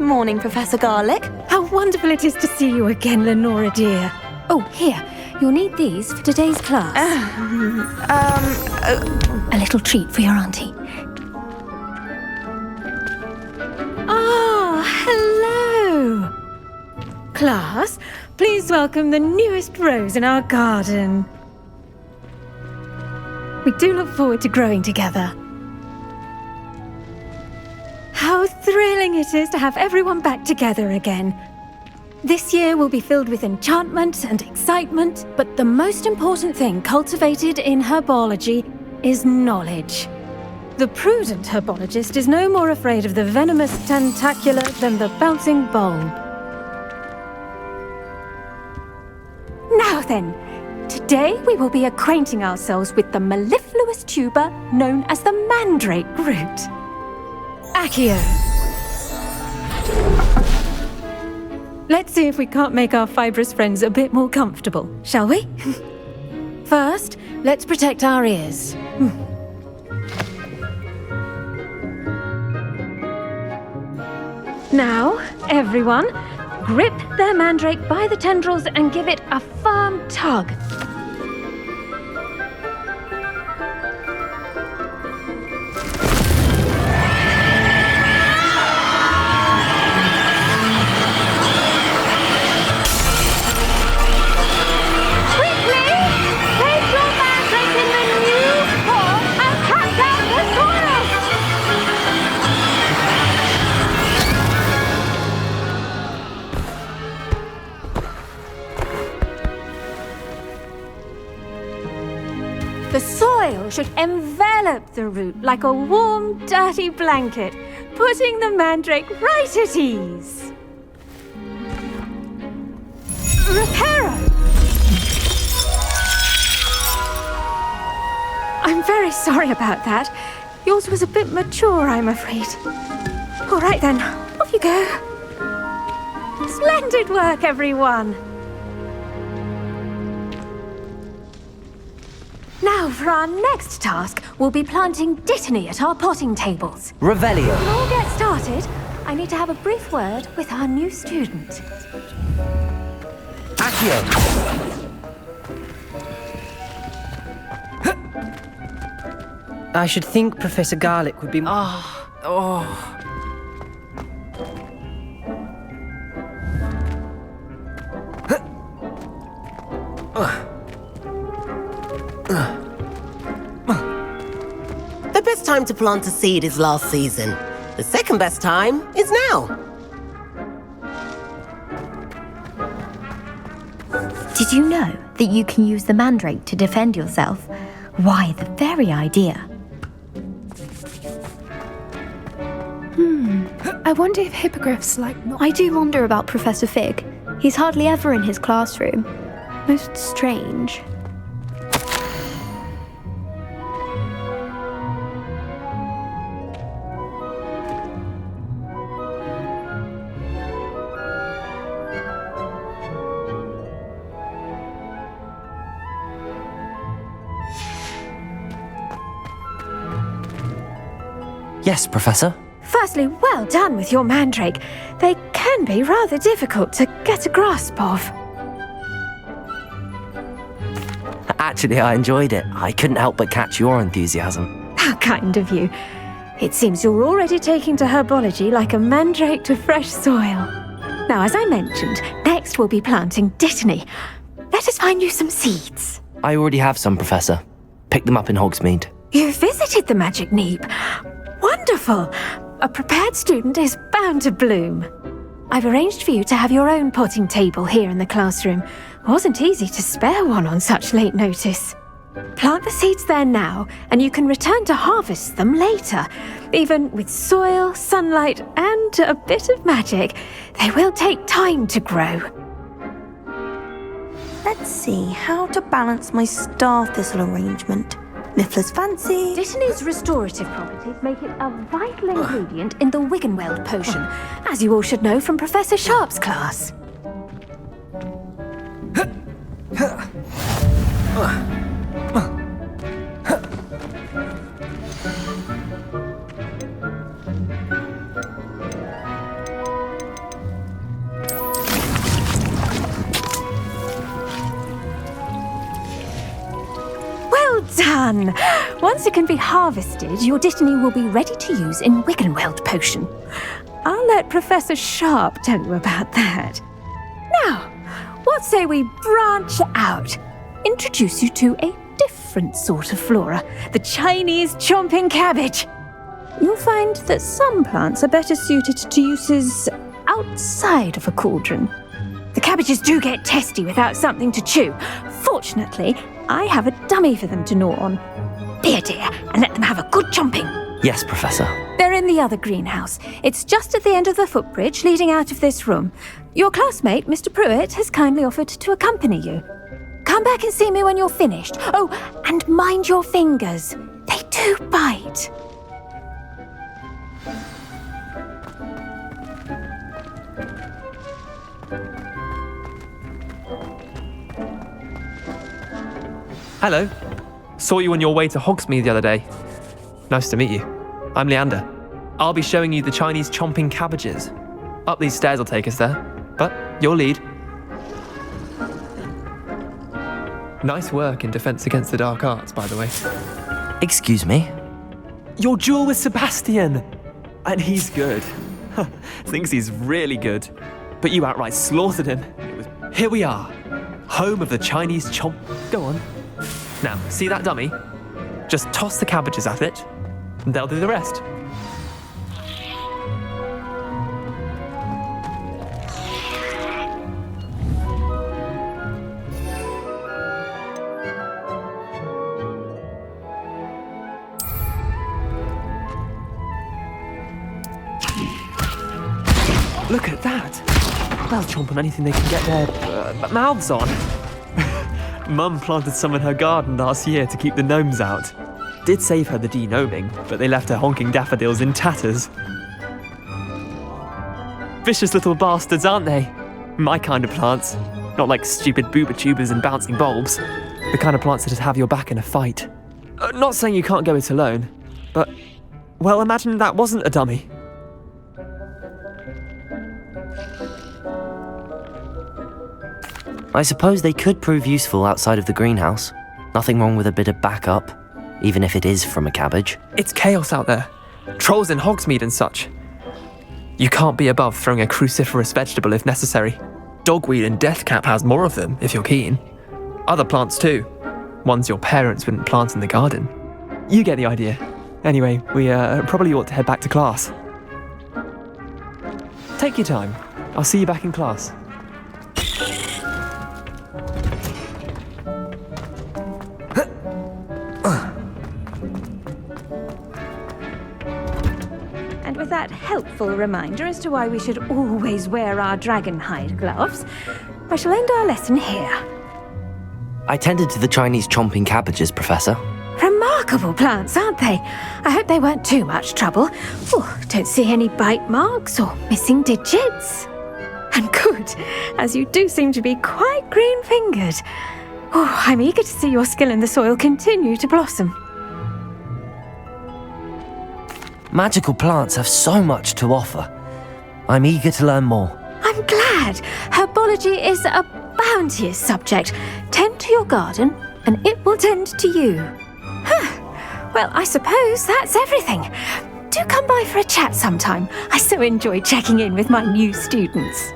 morning, Professor Garlick. How wonderful it is to see you again, Lenora dear. Oh, here. You'll need these for today's class. A little treat for your auntie. Ah, hello. Class, please welcome the newest rose in our garden. We do look forward to growing together. How thrilling it is to have everyone back together again. This year will be filled with enchantment and excitement, but the most important thing cultivated in herbology is knowledge. The prudent herbologist is no more afraid of the venomous tentacula than the bouncing bulb. Now then, today we will be acquainting ourselves with the mellifluous tuber known as the mandrake root. Accio. Let's see if we can't make our fibrous friends a bit more comfortable, shall we? First, let's protect our ears. Now, everyone, grip their mandrake by the tendrils and give it a firm tug. The soil should envelop the root like a warm, dirty blanket, putting the mandrake right at ease. Reparo! I'm very sorry about that. Yours was a bit mature, I'm afraid. All right then, off you go. Splendid work, everyone. Now, for our next task, we'll be planting dittany at our potting tables. Revelio. Before we get started, I need to have a brief word with our new student. Accio. I should think Professor Garlick would be... The best time to plant a seed is last season. The second best time is now. Did you know that you can use the mandrake to defend yourself? Why, the very idea. I wonder if hippogriffs like... I do wonder about Professor Fig. He's hardly ever in his classroom. Most strange. Yes, Professor. Firstly, well done with your mandrake. They can be rather difficult to get a grasp of. Actually, I enjoyed it. I couldn't help but catch your enthusiasm. How kind of you. It seems you're already taking to herbology like a mandrake to fresh soil. Now, as I mentioned, next we'll be planting dittany. Let us find you some seeds. I already have some, Professor. Picked them up in Hogsmeade. You visited the Magic Neep. Wonderful! A prepared student is bound to bloom. I've arranged for you to have your own potting table here in the classroom. Wasn't easy to spare one on such late notice. Plant the seeds there now, and you can return to harvest them later. Even with soil, sunlight, and a bit of magic, they will take time to grow. Let's see how to balance my star thistle arrangement. Niffler's fancy. Dittany's restorative properties make it a vital ingredient in the Wiggenweld potion, as you all should know from Professor Sharp's class. done. Once it can be harvested, your Dittany will be ready to use in Wiggenweld potion. I'll let Professor Sharp tell you about that. Now, what say we branch out? Introduce you to a different sort of flora, the Chinese chomping cabbage. You'll find that some plants are better suited to uses outside of a cauldron. The cabbages do get testy without something to chew. Fortunately, I have a dummy for them to gnaw on. Be a dear and let them have a good chomping. Yes, Professor. They're in the other greenhouse. It's just at the end of the footbridge leading out of this room. Your classmate, Mr. Pruitt, has kindly offered to accompany you. Come back and see me when you're finished. Oh, and mind your fingers. They do bite. Hello. Saw you on your way to Hogsmeade the other day. Nice to meet you. I'm Leander. I'll be showing you the Chinese chomping cabbages. Up these stairs will take us there, but your lead. Nice work in Defense Against the Dark Arts, by the way. Excuse me? Your duel with Sebastian! And he's good. Thinks he's really good. But you outright slaughtered him. Here we are. Home of the Chinese chomp... Go on. Now, see that dummy? Just toss the cabbages at it, and they'll do the rest. Look at that! They'll chomp on anything they can get their mouths on. Mum planted some in her garden last year to keep the gnomes out. Did save her the de-gnoming, but they left her honking daffodils in tatters. Vicious little bastards, aren't they? My kind of plants. Not like stupid booba tubers and bouncing bulbs. The kind of plants that just have your back in a fight. Not saying you can't go it alone, but... Well, imagine that wasn't a dummy. I suppose they could prove useful outside of the greenhouse. Nothing wrong with a bit of backup, even if it is from a cabbage. It's chaos out there. Trolls in Hogsmeade and such. You can't be above throwing a cruciferous vegetable if necessary. Dogweed and deathcap has more of them, if you're keen. Other plants too. Ones your parents wouldn't plant in the garden. You get the idea. Anyway, we probably ought to head back to class. Take your time. I'll see you back in class. And with that helpful reminder as to why we should always wear our dragon hide gloves, I shall end our lesson here. I tended to the Chinese chomping cabbages, Professor. Remarkable plants, aren't they? I hope they weren't too much trouble. Oh, don't see any bite marks or missing digits. And good, as you do seem to be quite green-fingered. Oh, I'm eager to see your skill in the soil continue to blossom. Magical plants have so much to offer. I'm eager to learn more. I'm glad. Herbology is a bounteous subject. Tend to your garden, and it will tend to you. Well, I suppose that's everything. Do come by for a chat sometime. I so enjoy checking in with my new students.